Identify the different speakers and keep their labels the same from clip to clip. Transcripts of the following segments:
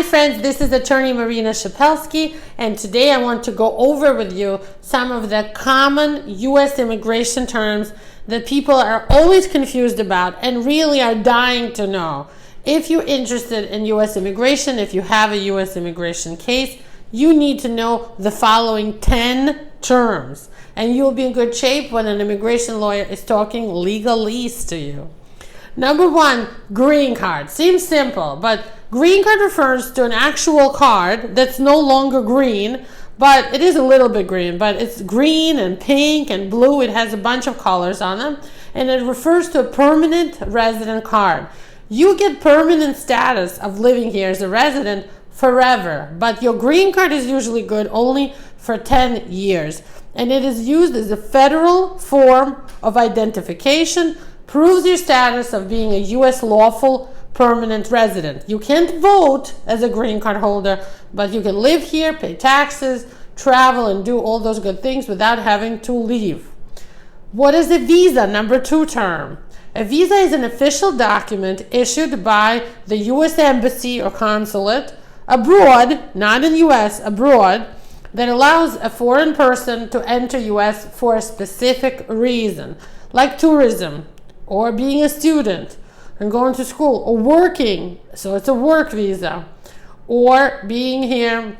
Speaker 1: friends, this is attorney Marina Shepelsky, and today I want to go over with you some of the common U.S. immigration terms that people are always confused about and really are dying to know. If you're interested in U.S. immigration, if you have a U.S. immigration case, you need to know the following 10 terms, and you'll be in good shape when an immigration lawyer is talking legalese to you. Number one, green card. Seems simple, but green card refers to an actual card that's no longer green, but it is a little bit green, but it's green and pink and blue. It has a bunch of colors on them, and it refers to a permanent resident card. You get permanent status of living here as a resident forever, but your green card is usually good only for 10 years, and it is used as a federal form of identification, proves your status of being a U.S. lawful permanent resident. You can't vote as a green card holder, but you can live here, pay taxes, travel, and do all those good things without having to leave. What is a visa? Number two term. A visa is an official document issued by the U.S. Embassy or consulate abroad, not in U.S., abroad, that allows a foreign person to enter U.S. for a specific reason, like tourism, or being a student and going to school, or working, so it's a work visa, or being here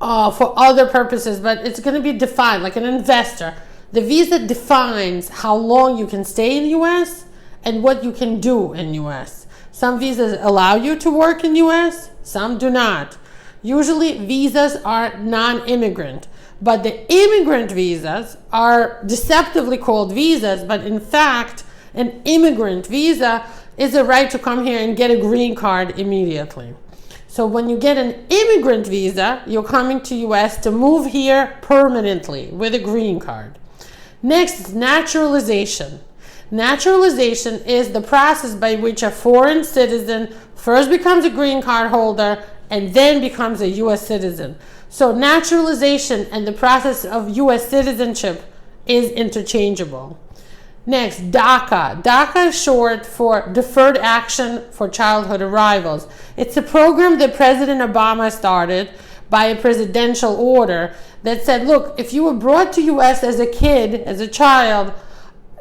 Speaker 1: for other purposes, but it's going to be defined like an investor. The visa defines how long you can stay in the U.S. and what you can do in the U.S. Some visas allow you to work in the U.S., some do not. Usually visas are non-immigrant, but the immigrant visas are deceptively called visas, but in fact, an immigrant visa is a right to come here and get a green card immediately. So when you get an immigrant visa, you're coming to U.S. to move here permanently with a green card. Next is naturalization. Naturalization is the process by which a foreign citizen first becomes a green card holder and then becomes a U.S. citizen. So naturalization and the process of U.S. citizenship is interchangeable. Next, DACA. DACA is short for Deferred Action for Childhood Arrivals. It's a program that President Obama started by a presidential order that said, look, if you were brought to U.S. as a kid, as a child,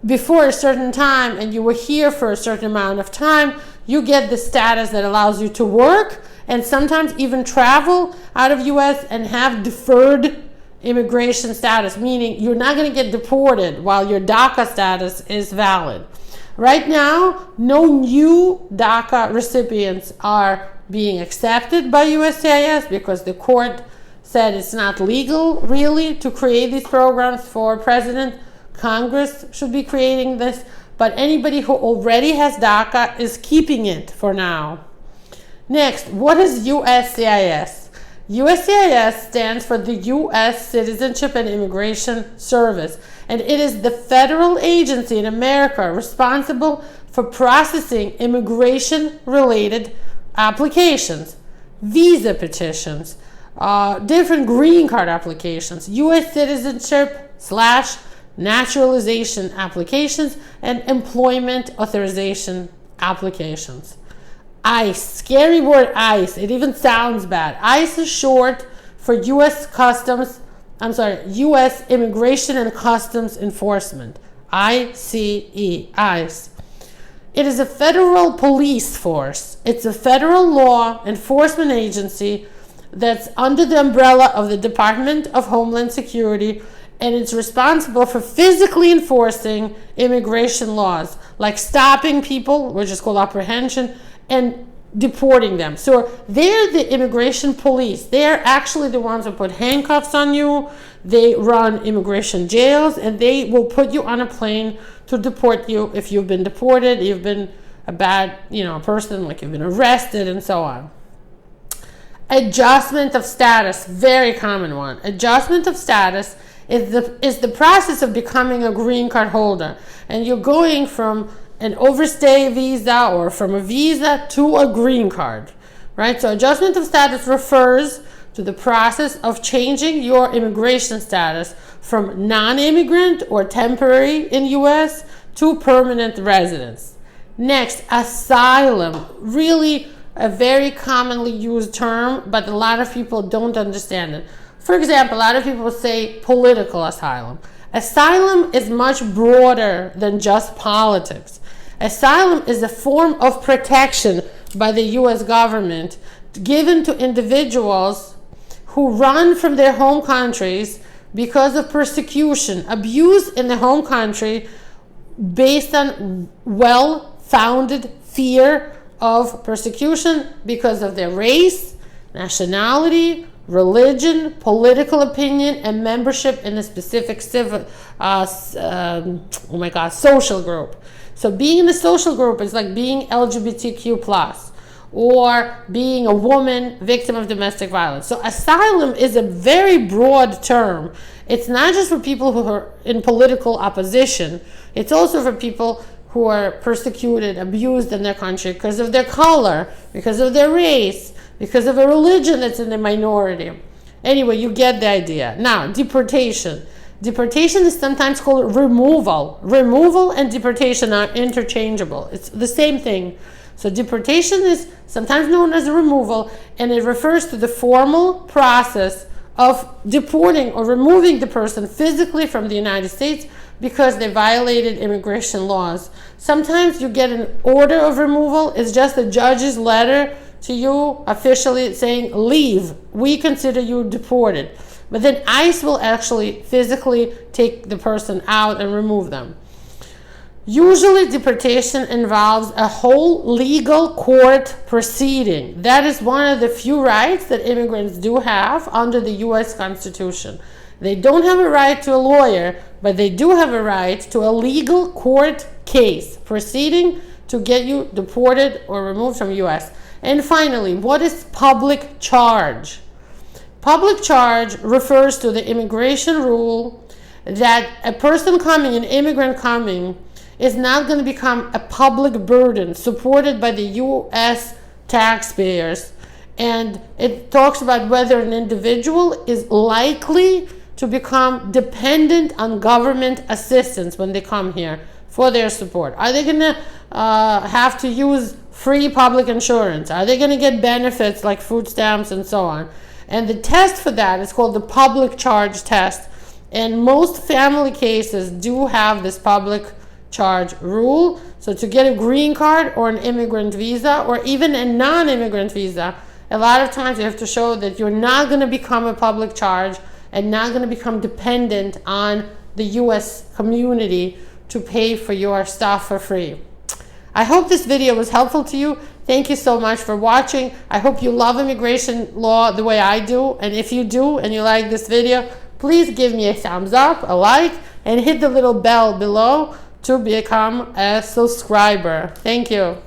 Speaker 1: before a certain time and you were here for a certain amount of time, you get the status that allows you to work and sometimes even travel out of U.S. and have deferred immigration status, meaning you're not going to get deported while your DACA status is valid. Right now, no new DACA recipients are being accepted by USCIS because the court said it's not legal really to create these programs for president. Congress should be creating this, but anybody who already has DACA is keeping it for now. Next, what is USCIS? USCIS stands for the U.S. Citizenship and Immigration Service, and it is the federal agency in America responsible for processing immigration-related applications, visa petitions, different green card applications, U.S. citizenship / naturalization applications, and employment authorization applications. ICE, scary word ICE, it even sounds bad. ICE is short for U.S. Immigration and Customs Enforcement, ICE, ICE. It is a federal police force. It's a federal law enforcement agency that's under the umbrella of the Department of Homeland Security, and it's responsible for physically enforcing immigration laws, like stopping people, which is called apprehension, and deporting them. So they're the immigration police. They're actually the ones who put handcuffs on you. They run immigration jails, and they will put you on a plane to deport you if you've been deported, you've been a bad, person, like you've been arrested, and so on. Adjustment of status, very common one. Adjustment of status is the process of becoming a green card holder, and you're going from an overstay visa or from a visa to a green card, right? So adjustment of status refers to the process of changing your immigration status from non-immigrant or temporary in U.S. to permanent residence. Next, asylum. Really a very commonly used term, but a lot of people don't understand it. For example, a lot of people say political asylum. Asylum is much broader than just politics. Asylum is a form of protection by the U.S. government given to individuals who run from their home countries because of persecution, abuse in the home country based on well-founded fear of persecution because of their race, nationality, religion, political opinion, and membership in a specific social group. So being in a social group is like being LGBTQ+, or being a woman victim of domestic violence. So asylum is a very broad term. It's not just for people who are in political opposition. It's also for people who are persecuted, abused in their country because of their color, because of their race, because of a religion that's in the minority. Anyway, you get the idea. Now, deportation. Deportation is sometimes called removal. Removal and deportation are interchangeable. It's the same thing. So deportation is sometimes known as removal, and it refers to the formal process of deporting or removing the person physically from the United States because they violated immigration laws. Sometimes you get an order of removal. It's just a judge's letter to you officially saying, leave, we consider you deported. But then ICE will actually physically take the person out and remove them. Usually deportation involves a whole legal court proceeding. That is one of the few rights that immigrants do have under the U.S. Constitution. They don't have a right to a lawyer, but they do have a right to a legal court case proceeding to get you deported or removed from U.S. And finally, what is public charge? Public charge refers to the immigration rule that a person coming, an immigrant coming, is not going to become a public burden supported by the U.S. taxpayers. And it talks about whether an individual is likely to become dependent on government assistance when they come here for their support. Are they going to have to use free public insurance? Are they going to get benefits like food stamps and so on? And the test for that is called the public charge test. And most family cases do have this public charge rule. So to get a green card or an immigrant visa or even a non-immigrant visa, a lot of times you have to show that you're not going to become a public charge and not going to become dependent on the U.S. community to pay for your stuff for free. I hope this video was helpful to you. Thank you so much for watching. I hope you love immigration law the way I do. And if you do and you like this video, please give me a thumbs up, a like, and hit the little bell below to become a subscriber. Thank you.